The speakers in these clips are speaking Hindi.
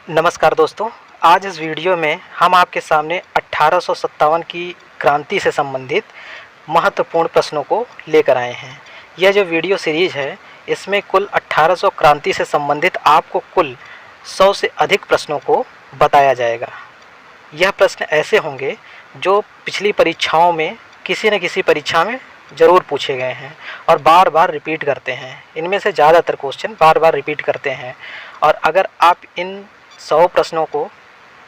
नमस्कार दोस्तों, आज इस वीडियो में हम आपके सामने 1857 की क्रांति से संबंधित महत्वपूर्ण प्रश्नों को लेकर आए हैं। यह जो वीडियो सीरीज़ है, इसमें कुल 1800 क्रांति से संबंधित आपको कुल 100 से अधिक प्रश्नों को बताया जाएगा। यह प्रश्न ऐसे होंगे जो पिछली परीक्षाओं में किसी न किसी परीक्षा में ज़रूर पूछे गए हैं और बार बार रिपीट करते हैं। इनमें से ज़्यादातर क्वेश्चन बार बार रिपीट करते हैं और अगर आप इन 100 प्रश्नों को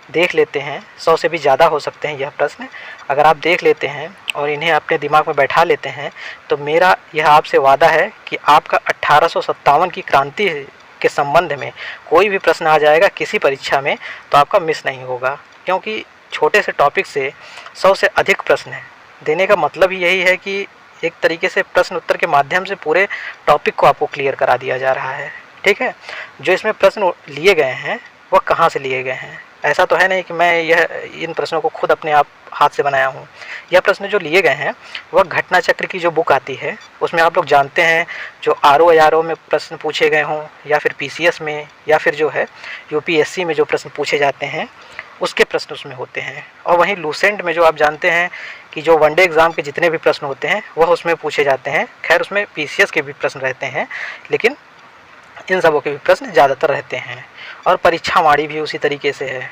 देख लेते हैं, 100 से भी ज़्यादा हो सकते हैं यह प्रश्न, अगर आप देख लेते हैं और इन्हें अपने दिमाग में बैठा लेते हैं तो मेरा यह आपसे वादा है कि आपका 1857 की क्रांति के संबंध में कोई भी प्रश्न आ जाएगा किसी परीक्षा में तो आपका मिस नहीं होगा, क्योंकि छोटे से टॉपिक से 100 से अधिक प्रश्न हैं। देने का मतलब ही यही है कि एक तरीके से प्रश्न उत्तर के माध्यम से पूरे टॉपिक को आपको क्लियर करा दिया जा रहा है। ठीक है, जो इसमें प्रश्न लिए गए हैं वह कहाँ से लिए गए हैं। ऐसा तो है नहीं कि मैं इन प्रश्नों को खुद अपने आप हाथ से बनाया हूँ। यह प्रश्न जो लिए गए हैं वह घटना चक्र की जो बुक आती है उसमें आप लोग जानते हैं, जो RO में प्रश्न पूछे गए हों या फिर PCS में या फिर जो है UPSC में जो प्रश्न पूछे जाते हैं उसके प्रश्न उसमें होते हैं। और वहीं लूसेंट में जो आप जानते हैं कि जो वनडे एग्ज़ाम के जितने भी प्रश्न होते हैं वह उसमें पूछे जाते हैं। खैर, उसमें PCS के भी प्रश्न रहते हैं, लेकिन इन सबों के भी प्रश्न ज़्यादातर रहते हैं। और परीक्षावाणी भी उसी तरीके से है,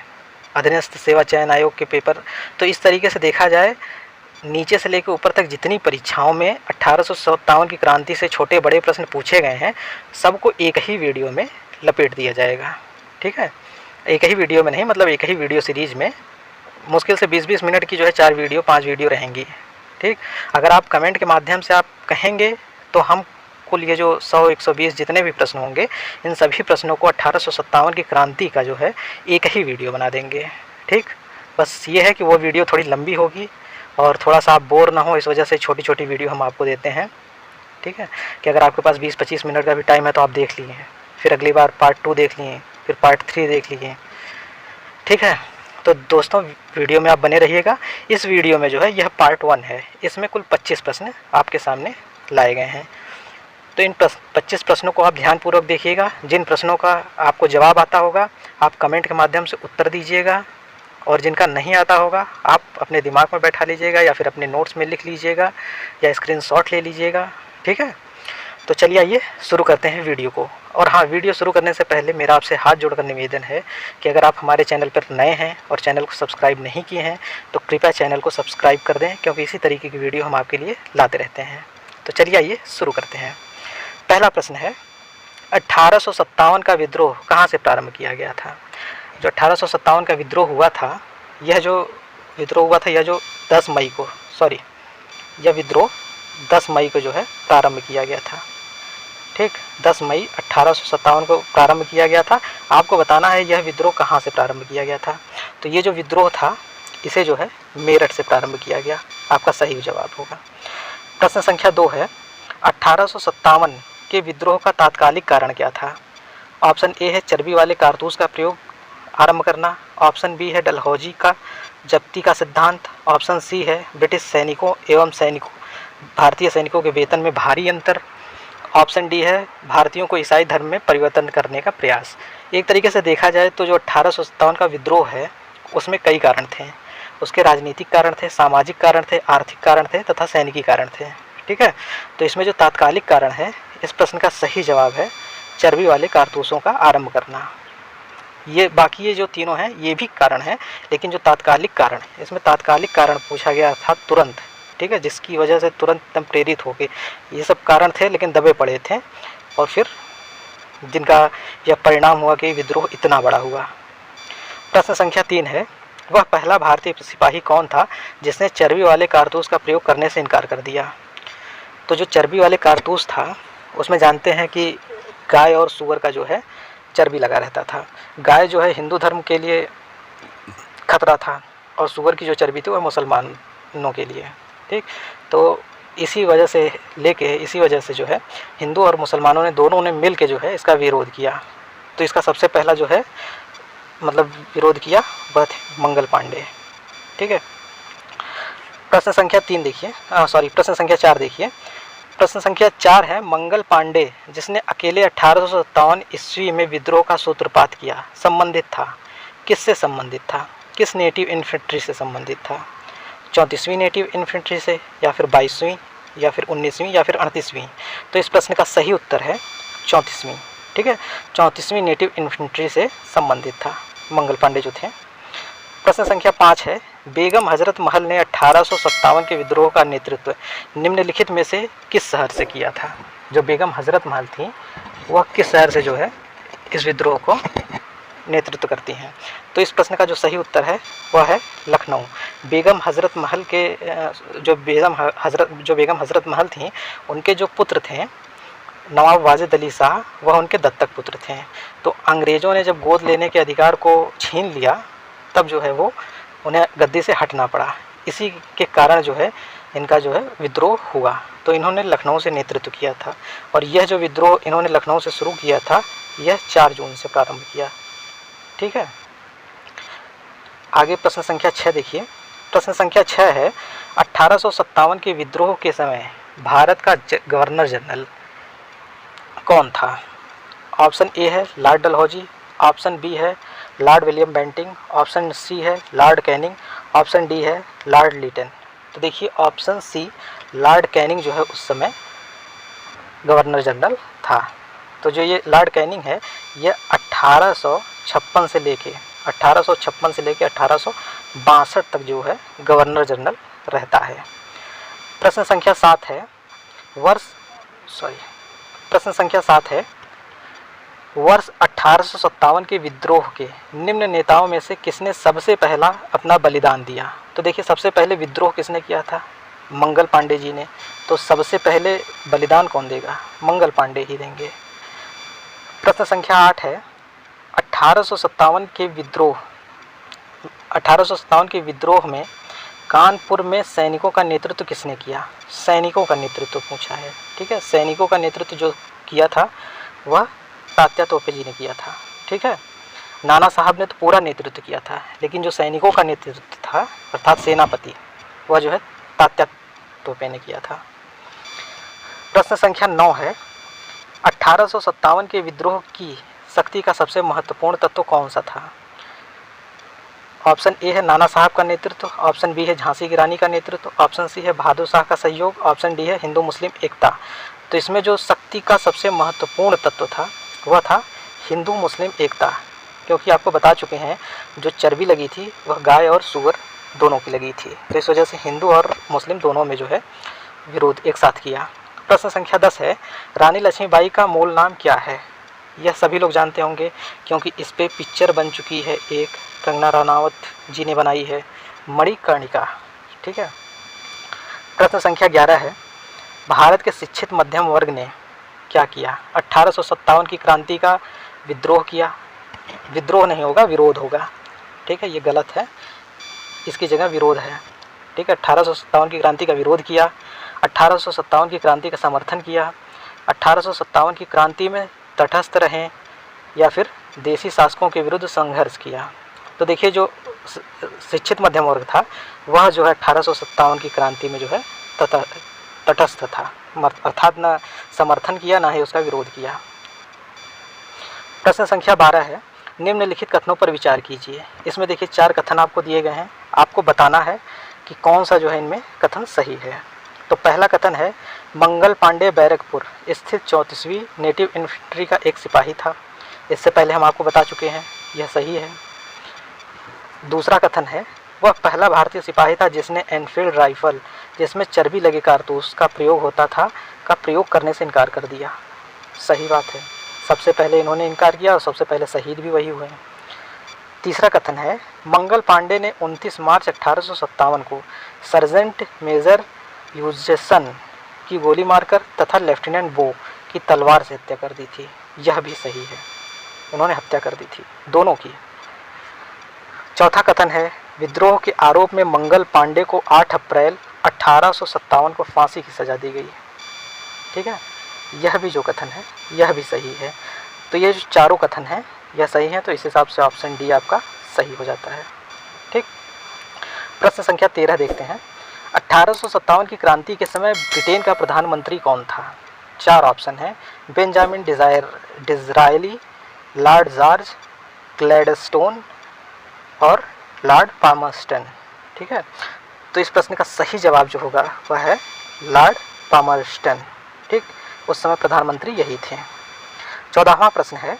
अधीनस्थ सेवा चयन आयोग के पेपर। तो इस तरीके से देखा जाए, नीचे से लेकर ऊपर तक जितनी परीक्षाओं में 1857 की क्रांति से छोटे बड़े प्रश्न पूछे गए हैं सबको एक ही वीडियो में लपेट दिया जाएगा। ठीक है, एक ही वीडियो में नहीं, मतलब एक ही वीडियो सीरीज़ में मुश्किल से 20-20 मिनट की जो है 4 वीडियो 5 वीडियो रहेंगी। ठीक, अगर आप कमेंट के माध्यम से आप कहेंगे तो हम कुल ये जो 100-120 जितने भी प्रश्न होंगे इन सभी प्रश्नों को 1857 की क्रांति का जो है एक ही वीडियो बना देंगे। ठीक, बस ये है कि वो वीडियो थोड़ी लंबी होगी और थोड़ा सा आप बोर ना हो, इस वजह से छोटी छोटी वीडियो हम आपको देते हैं। ठीक है, कि अगर आपके पास 20-25 मिनट का भी टाइम है तो आप देख लिए, फिर अगली बार पार्ट 2 देख लिए, फिर पार्ट 3 देख लिए। ठीक है, तो दोस्तों वीडियो में आप बने रहिएगा। इस वीडियो में जो है यह पार्ट 1 है, इसमें कुल 25 प्रश्न आपके सामने लाए गए हैं। तो इन 25 प्रश्नों को आप ध्यानपूर्वक देखिएगा। जिन प्रश्नों का आपको जवाब आता होगा आप कमेंट के माध्यम से उत्तर दीजिएगा, और जिनका नहीं आता होगा आप अपने दिमाग में बैठा लीजिएगा या फिर अपने नोट्स में लिख लीजिएगा या स्क्रीनशॉट ले लीजिएगा। ठीक है, तो चलिए आइए शुरू करते हैं वीडियो को। और हाँ, वीडियो शुरू करने से पहले मेरा आपसे हाथ जोड़कर निवेदन है कि अगर आप हमारे चैनल पर नए हैं और चैनल को सब्सक्राइब नहीं किए हैं तो कृपया चैनल को सब्सक्राइब कर दें, क्योंकि इसी तरीके की वीडियो हम आपके लिए लाते रहते हैं। तो चलिए आइए शुरू करते हैं। पहला प्रश्न है, 1857 का विद्रोह कहाँ से प्रारंभ किया गया था। जो 1857 का विद्रोह हुआ था, यह जो 10 मई को, यह विद्रोह 10 मई को जो है प्रारंभ किया गया था। ठीक, 10 मई 1857 को प्रारंभ किया गया था। आपको बताना है यह विद्रोह कहाँ से प्रारंभ किया गया था। तो ये जो विद्रोह था इसे जो है मेरठ से प्रारंभ किया गया। आपका सही जवाब होगा। प्रश्न संख्या 2 है, 1857 के विद्रोह का तात्कालिक कारण क्या था। ऑप्शन ए है चर्बी वाले कारतूस का प्रयोग आरंभ करना, ऑप्शन बी है डलहौजी का जब्ती का सिद्धांत, ऑप्शन सी है ब्रिटिश सैनिकों एवं भारतीय सैनिकों के वेतन में भारी अंतर, ऑप्शन डी है भारतीयों को ईसाई धर्म में परिवर्तन करने का प्रयास। एक तरीके से देखा जाए तो जो 1857 का विद्रोह है उसमें कई कारण थे। उसके राजनीतिक कारण थे, सामाजिक कारण थे, आर्थिक कारण थे तथा सैनिकी कारण थे। ठीक है, तो इसमें जो तात्कालिक कारण है, इस प्रश्न का सही जवाब है चर्बी वाले कारतूसों का आरंभ करना। ये बाकी ये जो तीनों हैं ये भी कारण है, लेकिन जो तात्कालिक कारण, इसमें तात्कालिक कारण पूछा गया था तुरंत। ठीक है, जिसकी वजह से तुरंत एकदम प्रेरित हो गए। ये सब कारण थे लेकिन दबे पड़े थे, और फिर जिनका यह परिणाम हुआ कि विद्रोह इतना बड़ा हुआ। प्रश्न संख्या 3 है, वह पहला भारतीय सिपाही कौन था जिसने चर्बी वाले कारतूस का प्रयोग करने से इनकार कर दिया। तो जो चर्बी वाले कारतूस था उसमें जानते हैं कि गाय और सूअर का जो है चर्बी लगा रहता था। गाय जो है हिंदू धर्म के लिए खतरा था और सूअर की जो चर्बी थी वह मुसलमानों के लिए। ठीक, तो इसी वजह से जो है हिंदू और मुसलमानों ने दोनों ने मिल के जो है इसका विरोध किया। तो इसका सबसे पहला जो है मतलब विरोध किया वह थे मंगल पांडे। ठीक है, प्रश्न संख्या 4 देखिए। प्रश्न संख्या 4 है, मंगल पांडे जिसने अकेले 1857 ईस्वी में विद्रोह का सूत्रपात किया, संबंधित था, किससे संबंधित था, किस नेटिव इन्फेंट्री से संबंधित था? 34वीं नेटिव इन्फेंट्री से, या फिर 22वीं, या फिर 19वीं, या फिर 38वीं? तो इस प्रश्न का सही उत्तर है 34वीं। ठीक है, 34वीं नेटिव इन्फेंट्री से संबंधित था मंगल पांडे जो थे। प्रश्न संख्या 5 है, बेगम हजरत महल ने 1857 के विद्रोह का नेतृत्व निम्नलिखित में से किस शहर से किया था? जो बेगम हजरत महल थी वह किस शहर से जो है इस विद्रोह को नेतृत्व करती हैं? तो इस प्रश्न का जो सही उत्तर है वह है लखनऊ। बेगम हजरत महल के जो बेगम हजरत महल थी, उनके जो पुत्र थे नवाब वाजिद अली शाह, वह उनके दत्तक पुत्र थे। तो अंग्रेज़ों ने जब गोद लेने के अधिकार को छीन लिया, तब जो है वो उन्हें गद्दी से हटना पड़ा। इसी के कारण जो है इनका जो है विद्रोह हुआ। तो इन्होंने लखनऊ से नेतृत्व किया था, और यह जो विद्रोह इन्होंने लखनऊ से शुरू किया था, यह 4 जून से प्रारंभ किया। ठीक है, आगे प्रश्न संख्या 6 देखिए। प्रश्न संख्या 6 है, 1857 के विद्रोह के समय भारत का गवर्नर जनरल कौन था? ऑप्शन ए है लॉर्ड डलहौजी, ऑप्शन बी है Lord William Bentinck, option C है लॉर्ड कैनिंग, ऑप्शन डी है लॉर्ड लीटन। तो देखिए ऑप्शन सी लॉर्ड कैनिंग जो है उस समय गवर्नर जनरल था। तो जो ये लॉर्ड कैनिंग है, ये 1856 से लेके 1862 तक जो है गवर्नर जनरल रहता है। प्रश्न संख्या 7 है, प्रश्न संख्या 7 है, वर्ष 1857 के विद्रोह के निम्न नेताओं में से किसने सबसे पहला अपना बलिदान दिया? तो देखिए सबसे पहले विद्रोह किसने किया था? मंगल पांडे जी ने। तो सबसे पहले बलिदान कौन देगा? मंगल पांडे ही देंगे। प्रश्न संख्या 8 है, 1857 के विद्रोह में कानपुर में सैनिकों का नेतृत्व किसने किया? सैनिकों का नेतृत्व पूछा है। ठीक है, सैनिकों का नेतृत्व जो किया था वह तात्या तोपे जी ने किया था। ठीक है, नाना साहब ने तो पूरा नेतृत्व किया था, लेकिन जो सैनिकों का नेतृत्व था अर्थात सेनापति, वह जो है तात्या तोपे ने किया था। प्रश्न संख्या 9 है, 1857 के विद्रोह की शक्ति का सबसे महत्वपूर्ण तत्व कौन सा था? ऑप्शन ए है नाना साहब का नेतृत्व, ऑप्शन बी है झांसी की रानी का नेतृत्व, ऑप्शन सी है बहादुर शाह का सहयोग, ऑप्शन डी है हिंदू मुस्लिम एकता। तो इसमें जो शक्ति का सबसे महत्वपूर्ण तत्व था वह था हिंदू मुस्लिम एकता, क्योंकि आपको बता चुके हैं जो चर्बी लगी थी वह गाय और सूअर दोनों की लगी थी। तो इस वजह से हिंदू और मुस्लिम दोनों में जो है विरोध एक साथ किया। प्रश्न संख्या 10 है, रानी लक्ष्मीबाई का मूल नाम क्या है? यह सभी लोग जानते होंगे क्योंकि इस पे पिक्चर बन चुकी है, एक कंगना रनावत जी ने बनाई है, मणिकर्णिका। ठीक है। प्रश्न संख्या 11 है, भारत के शिक्षित मध्यम वर्ग ने क्या किया? 1857 की क्रांति का विद्रोह किया। विद्रोह नहीं होगा, विरोध होगा। ठीक है, ये गलत है, इसकी जगह विरोध है। ठीक है, 1857 की क्रांति का विरोध किया, 1857 की क्रांति का समर्थन किया, 1857 की क्रांति में तटस्थ रहें या फिर देशी शासकों के विरुद्ध संघर्ष किया। तो देखिए जो शिक्षित मध्यम वर्ग था वह जो है 1857 की क्रांति में जो है तटस्थ था, अर्थात न समर्थन किया ना ही उसका विरोध किया। प्रश्न संख्या 12 है, निम्नलिखित कथनों पर विचार कीजिए। इसमें देखिए 4 कथन आपको दिए गए हैं, आपको बताना है कि कौन सा जो है इनमें कथन सही है। तो पहला कथन है, मंगल पांडे बैरकपुर स्थित 34वीं नेटिव इन्फेंट्री का एक सिपाही था। इससे पहले हम आपको बता चुके हैं, यह सही है। दूसरा कथन है, वह पहला भारतीय सिपाही था जिसने एनफील्ड राइफल जिसमें चर्बी लगे कारतूस का प्रयोग होता था का प्रयोग करने से इनकार कर दिया। सही बात है, सबसे पहले इन्होंने इनकार किया और सबसे पहले शहीद भी वही हुए। तीसरा कथन है, मंगल पांडे ने 29 मार्च 1857 को सर्जेंट मेजर ह्यूजेसन की गोली मारकर तथा लेफ्टिनेंट बो की तलवार से हत्या कर दी थी। यह भी सही है, उन्होंने हत्या कर दी थी दोनों की। चौथा कथन है, विद्रोह के आरोप में मंगल पांडे को 8 अप्रैल 1857 को फांसी की सज़ा दी गई। ठीक है, यह भी जो कथन है यह भी सही है। तो ये जो चारों कथन हैं यह सही है, तो इस हिसाब से ऑप्शन डी आपका सही हो जाता है। ठीक। प्रश्न संख्या 13 देखते हैं, 1857 की क्रांति के समय ब्रिटेन का प्रधानमंत्री कौन था? 4 ऑप्शन है। Benjamin Disraeli, Lord George Gladstone और लॉर्ड पामर्स्टन। ठीक है, तो इस प्रश्न का सही जवाब जो होगा वह है लॉर्ड पामर्स्टन। ठीक, उस समय प्रधानमंत्री यही थे। 14वां प्रश्न है,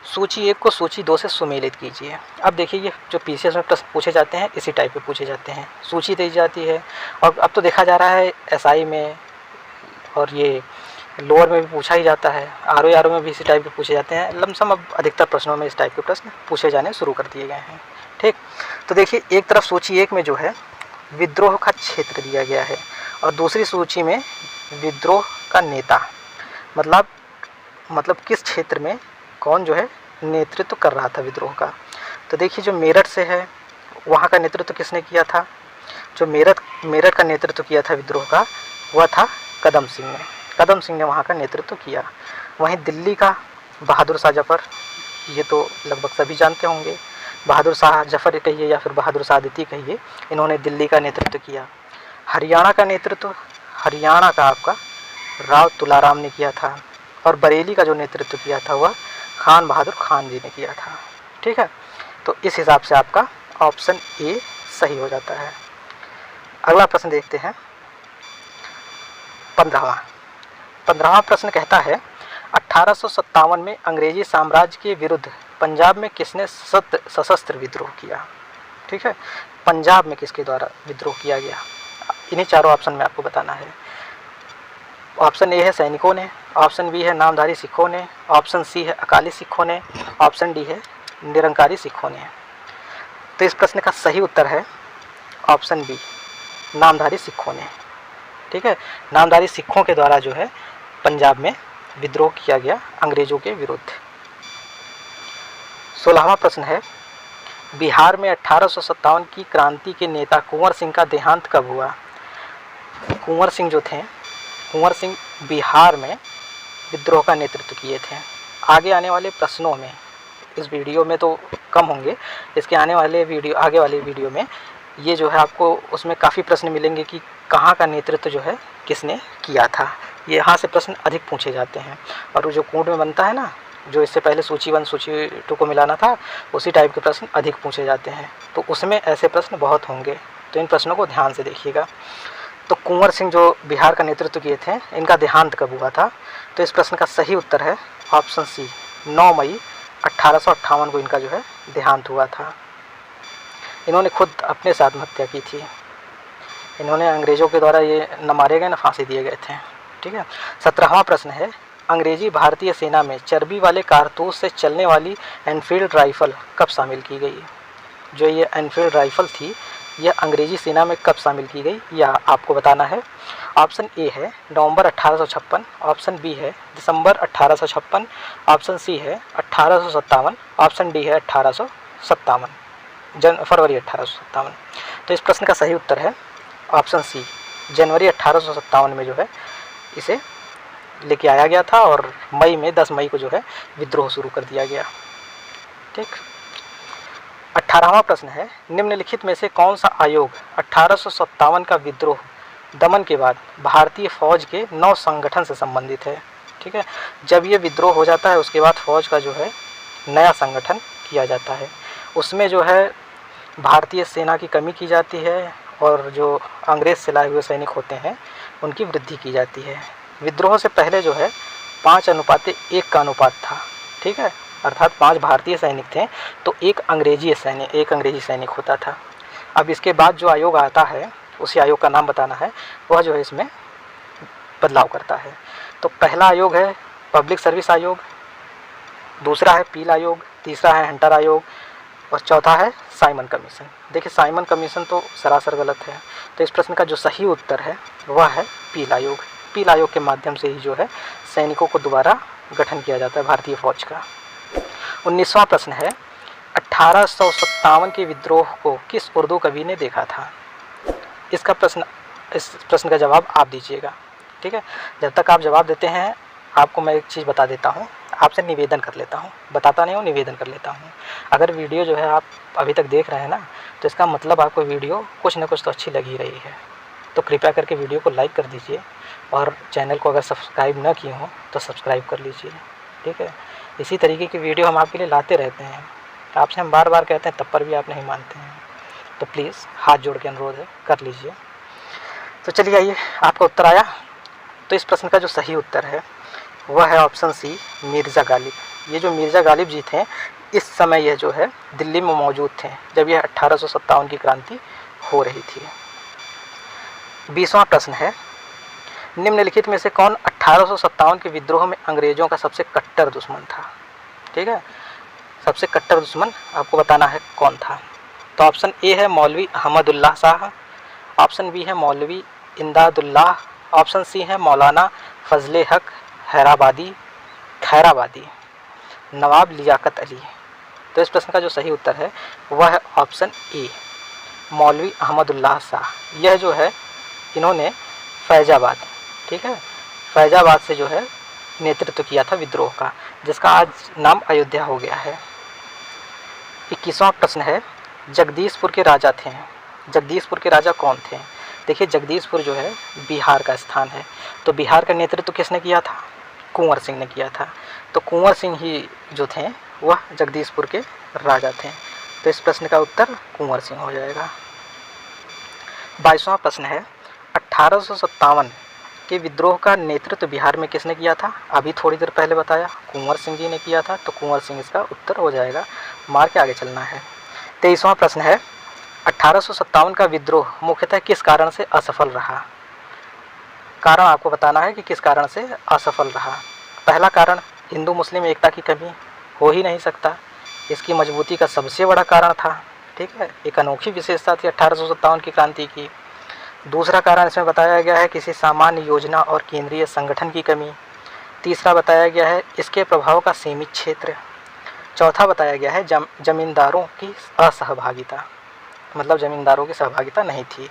सूची 1 को सूची 2 से सुमेलित कीजिए। अब देखिए, ये जो पीसीएस में प्रश्न पूछे जाते हैं इसी टाइप के पूछे जाते हैं। सूची दी जाती है और अब तो देखा जा रहा है एसआई में और ये लोअर में भी पूछा ही जाता है, आरओ में भी इसी टाइप के पूछे जाते हैं। लमसम अब अधिकतर प्रश्नों में इस टाइप के प्रश्न पूछे जाने शुरू कर दिए गए हैं। ठीक, तो देखिए, एक तरफ सूची 1 में जो है विद्रोह का क्षेत्र दिया गया है और दूसरी सूची में विद्रोह का नेता, मतलब किस क्षेत्र में कौन जो है नेतृत्व कर रहा था विद्रोह का। तो देखिए, जो मेरठ से है वहाँ का नेतृत्व किसने किया था? जो मेरठ का नेतृत्व किया था विद्रोह का वह था कदम सिंह ने। कदम सिंह ने वहाँ का नेतृत्व किया। वहीं दिल्ली का बहादुर शाह जफ़र, ये तो लगभग सभी जानते होंगे, बहादुर शाह जफ़र कहिए या फिर बहादुर शाह द्वितीय कहिए, इन्होंने दिल्ली का नेतृत्व किया। हरियाणा का नेतृत्व हरियाणा का आपका राव तुलाराम ने किया था और बरेली का जो नेतृत्व किया था वह खान बहादुर खान जी ने किया था। ठीक है, तो इस हिसाब से आपका ऑप्शन ए सही हो जाता है। अगला प्रश्न देखते हैं, 15वां प्रश्न कहता है, 1857 में अंग्रेजी साम्राज्य के विरुद्ध पंजाब में किसने सशस्त्र विद्रोह किया? ठीक है, पंजाब में किसके द्वारा विद्रोह किया गया? इन्हीं चारों ऑप्शन में आपको बताना है। ऑप्शन ए है सैनिकों ने, ऑप्शन बी है नामधारी सिखों ने, ऑप्शन सी है अकाली सिखों ने, ऑप्शन डी है निरंकारी सिखों ने। तो इस प्रश्न का सही उत्तर है ऑप्शन बी, नामधारी सिखों ने। ठीक है, नामधारी सिखों के द्वारा जो है पंजाब में विद्रोह किया गया अंग्रेजों के विरुद्ध। 16वां प्रश्न है, बिहार में 1857 की क्रांति के नेता कुंवर सिंह का देहांत कब हुआ? कुंवर सिंह जो थे, कुंवर सिंह बिहार में विद्रोह का नेतृत्व किए थे। आगे आने वाले प्रश्नों में, इस वीडियो में तो कम होंगे, इसके आगे वाले वीडियो में ये जो है आपको उसमें काफ़ी प्रश्न मिलेंगे कि कहाँ का नेतृत्व जो है किसने किया था। ये यहाँ से प्रश्न अधिक पूछे जाते हैं और जो कोड में बनता है ना, जो इससे पहले सूची 1 सूची 2 को मिलाना था, उसी टाइप के प्रश्न अधिक पूछे जाते हैं, तो उसमें ऐसे प्रश्न बहुत होंगे। तो इन प्रश्नों को ध्यान से देखिएगा। तो कुंवर सिंह जो बिहार का नेतृत्व किए थे, इनका देहांत कब हुआ था? तो इस प्रश्न का सही उत्तर है ऑप्शन सी, 9 मई 1858 को इनका जो है देहांत हुआ था। इन्होंने खुद अपने से आत्महत्या की थी। इन्होंने अंग्रेज़ों के द्वारा ये न मारे गए न फांसी दिए गए थे। ठीक है, 17वां प्रश्न है, अंग्रेजी भारतीय सेना में चर्बी वाले कारतूस से चलने वाली एनफील्ड राइफ़ल कब शामिल की गई? जो ये एनफील्ड राइफ़ल थी, यह अंग्रेजी सेना में कब शामिल की गई, यह आपको बताना है। ऑप्शन ए है नवंबर 1856, ऑप्शन बी है दिसंबर 1856, ऑप्शन सी है 1857, ऑप्शन डी है 1857, फरवरी 1857। तो इस प्रश्न का सही उत्तर है ऑप्शन सी, जनवरी 1857 में जो है इसे लेके आया गया था और मई में 10 मई को जो है विद्रोह शुरू कर दिया गया। ठीक, 18वां प्रश्न है, निम्नलिखित में से कौन सा आयोग 1857 का विद्रोह दमन के बाद भारतीय फौज के नव संगठन से संबंधित है? ठीक है, जब ये विद्रोह हो जाता है उसके बाद फौज का जो है नया संगठन किया जाता है। उसमें जो है भारतीय सेना की कमी की जाती है और जो अंग्रेज़ से लाए हुए सैनिक होते हैं उनकी वृद्धि की जाती है। विद्रोह से पहले जो है 5:1 का अनुपात था। ठीक है, अर्थात 5 भारतीय सैनिक थे तो एक अंग्रेजी सैनिक होता था। अब इसके बाद जो आयोग आता है, उसी आयोग का नाम बताना है, वह जो है इसमें बदलाव करता है। तो पहला आयोग है पब्लिक सर्विस आयोग, दूसरा है पील आयोग, तीसरा है हंटर आयोग और चौथा है साइमन कमीशन। देखिए, साइमन कमीशन तो सरासर गलत है। तो इस प्रश्न का जो सही उत्तर है वह है पील आयोग। पील आयोग के माध्यम से ही जो है सैनिकों को दोबारा गठन किया जाता है भारतीय फौज का। 19वां प्रश्न है, 1857 के विद्रोह को किस उर्दू कवि ने देखा था? इस प्रश्न का जवाब आप दीजिएगा। ठीक है, जब तक आप जवाब देते हैं आपको मैं एक चीज़ बता देता हूँ, आपसे निवेदन कर लेता हूँ, बताता नहीं हूँ, निवेदन कर लेता हूँ। अगर वीडियो जो है आप अभी तक देख रहे हैं ना, तो इसका मतलब आपको वीडियो कुछ न कुछ तो अच्छी लग ही रही है। तो कृपया करके वीडियो को लाइक कर दीजिए और चैनल को अगर सब्सक्राइब न किए हों तो सब्सक्राइब कर लीजिए, ठीक है। इसी तरीके की वीडियो हम आपके लिए लाते रहते हैं, आपसे हम बार बार कहते हैं तब पर भी आप नहीं मानते हैं, तो प्लीज़ हाथ जोड़ के अनुरोध है, कर लीजिए। तो चलिए आइए, आपका उत्तर आया। तो इस प्रश्न का जो सही उत्तर है वह है ऑप्शन सी, मिर्ज़ा गालिब। ये जो मिर्ज़ा गालिब जी थे, इस समय यह जो है दिल्ली में मौजूद थे जब यह 1857 की क्रांति हो रही थी। 20वां प्रश्न है, निम्नलिखित में से कौन 1857 के विद्रोह में अंग्रेज़ों का सबसे कट्टर दुश्मन था? ठीक है, सबसे कट्टर दुश्मन आपको बताना है कौन था। तो ऑप्शन ए है मौलवी अहमदुल्लाह शाह, ऑप्शन बी है मौलवी इमदादुल्लाह, ऑप्शन सी है मौलाना फजले हक खैराबादी, नवाब लियाकत अली। तो इस प्रश्न का जो सही उत्तर है वह है ऑप्शन ए, मौलवी अहमदुल्लाह शाह। यह जो है इन्होंने फैजाबाद, ठीक है, फैजाबाद से जो है नेतृत्व किया था विद्रोह का, जिसका आज नाम अयोध्या हो गया है। 21वां प्रश्न है, जगदीशपुर के राजा थे, जगदीशपुर के राजा कौन थे? देखिए, जगदीशपुर जो है बिहार का स्थान है, तो बिहार का नेतृत्व किसने किया था? कुंवर सिंह ने किया था। तो कुंवर सिंह ही जो थे वह जगदीशपुर के राजा थे। तो इस प्रश्न का उत्तर कुंवर सिंह हो जाएगा। 22वां प्रश्न है, 1857 के विद्रोह का नेतृत्व बिहार में किसने किया था? अभी थोड़ी देर पहले बताया, कुंवर सिंह जी ने किया था, तो कुंवर सिंह इसका उत्तर हो जाएगा। मार के आगे चलना है। 23वां प्रश्न है, 1857 का विद्रोह मुख्यतः किस कारण से असफल रहा? कारण आपको बताना है कि किस कारण से असफल रहा। पहला कारण, हिंदू मुस्लिम एकता की कमी, हो ही नहीं सकता, इसकी मजबूती का सबसे बड़ा कारण था, ठीक है, एक अनोखी विशेषता थी 1857 की क्रांति की। दूसरा कारण इसमें बताया गया है किसी सामान्य योजना और केंद्रीय संगठन की कमी। तीसरा बताया गया है इसके प्रभाव का सीमित क्षेत्र। चौथा बताया गया है जमींदारों की असहभागिता, मतलब जमींदारों की सहभागिता नहीं थी।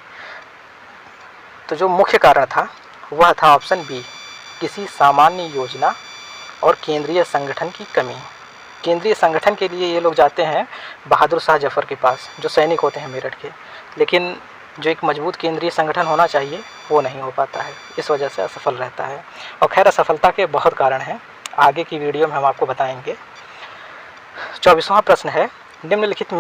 तो जो मुख्य कारण था वह था ऑप्शन बी, किसी सामान्य योजना और केंद्रीय संगठन की कमी। केंद्रीय संगठन के लिए ये लोग जाते हैं बहादुर शाह जफर के पास, जो सैनिक होते हैं मेरठ के, लेकिन जो एक मजबूत केंद्रीय संगठन होना चाहिए वो नहीं हो पाता है, इस वजह से असफल रहता है। और खैर, असफलता के बहुत कारण हैं, आगे की वीडियो में हम आपको बताएंगे। 24वां प्रश्न है, निम्नलिखित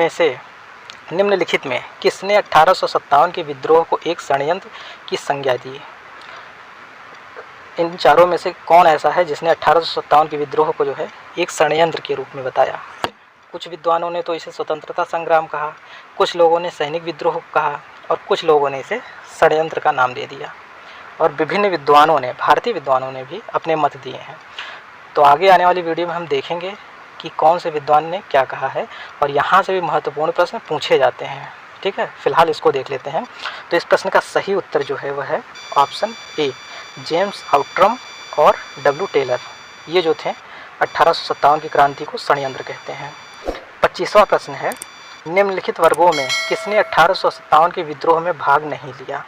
में किसने 1857 के विद्रोह को एक षड्यंत्र की संज्ञा दी? इन चारों में से कौन ऐसा है जिसने 1857 के विद्रोह को जो है एक षड्यंत्र के रूप में बताया? कुछ विद्वानों ने तो इसे स्वतंत्रता संग्राम कहा, कुछ लोगों ने सैनिक विद्रोह कहा और कुछ लोगों ने इसे षड्यंत्र का नाम दे दिया। और विभिन्न विद्वानों ने, भारतीय विद्वानों ने भी अपने मत दिए हैं। तो आगे आने वाली वीडियो में हम देखेंगे कि कौन से विद्वान ने क्या कहा है, और यहाँ से भी महत्वपूर्ण प्रश्न पूछे जाते हैं, ठीक है। फिलहाल इसको देख लेते हैं। तो इस प्रश्न का सही उत्तर जो है वह है ऑप्शन ए, जेम्स आउट्रम और डब्ल्यू टेलर। ये जो थे 1857 की क्रांति को षड्यंत्र कहते हैं। 25वां प्रश्न है, निम्नलिखित वर्गों में किसने 1857 के विद्रोह में भाग नहीं लिया?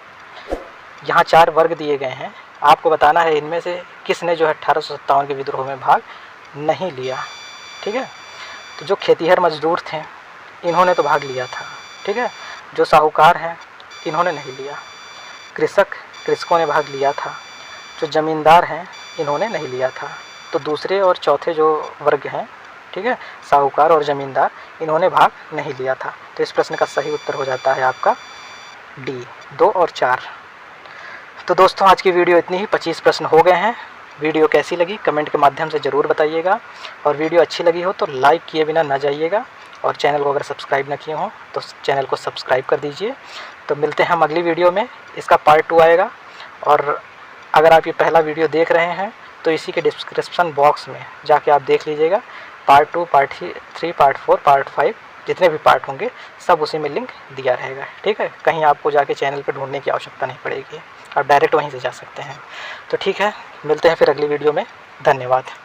यहाँ 4 वर्ग दिए गए हैं, आपको बताना है इनमें से किसने जो है 1857 के विद्रोह में भाग नहीं लिया, ठीक है। तो जो खेतीहर मजदूर थे इन्होंने तो भाग लिया था, ठीक है। जो साहूकार हैं इन्होंने नहीं लिया। कृषकों ने भाग लिया था। जो ज़मींदार हैं इन्होंने नहीं लिया था। तो दूसरे और चौथे जो वर्ग हैं, ठीक है, साहूकार और ज़मींदार, इन्होंने भाग नहीं लिया था। तो इस प्रश्न का सही उत्तर हो जाता है आपका डी, 2 और 4। तो दोस्तों, आज की वीडियो इतनी ही, 25 प्रश्न हो गए हैं। वीडियो कैसी लगी कमेंट के माध्यम से ज़रूर बताइएगा, और वीडियो अच्छी लगी हो तो लाइक किए बिना ना जाइएगा, और चैनल को अगर सब्सक्राइब ना किए हों तो चैनल को सब्सक्राइब कर दीजिए। तो मिलते हैं हम अगली वीडियो में, इसका पार्ट 2 आएगा। और अगर आप ये पहला वीडियो देख रहे हैं तो इसी के डिस्क्रिप्शन बॉक्स में जाके आप देख लीजिएगा, पार्ट 2, पार्ट 3, पार्ट 4, पार्ट 5, जितने भी पार्ट होंगे सब उसी में लिंक दिया रहेगा, ठीक है। कहीं आपको जाके चैनल पर ढूंढने की आवश्यकता नहीं पड़ेगी, आप डायरेक्ट वहीं से जा सकते हैं। तो ठीक है, मिलते हैं फिर अगली वीडियो में। धन्यवाद।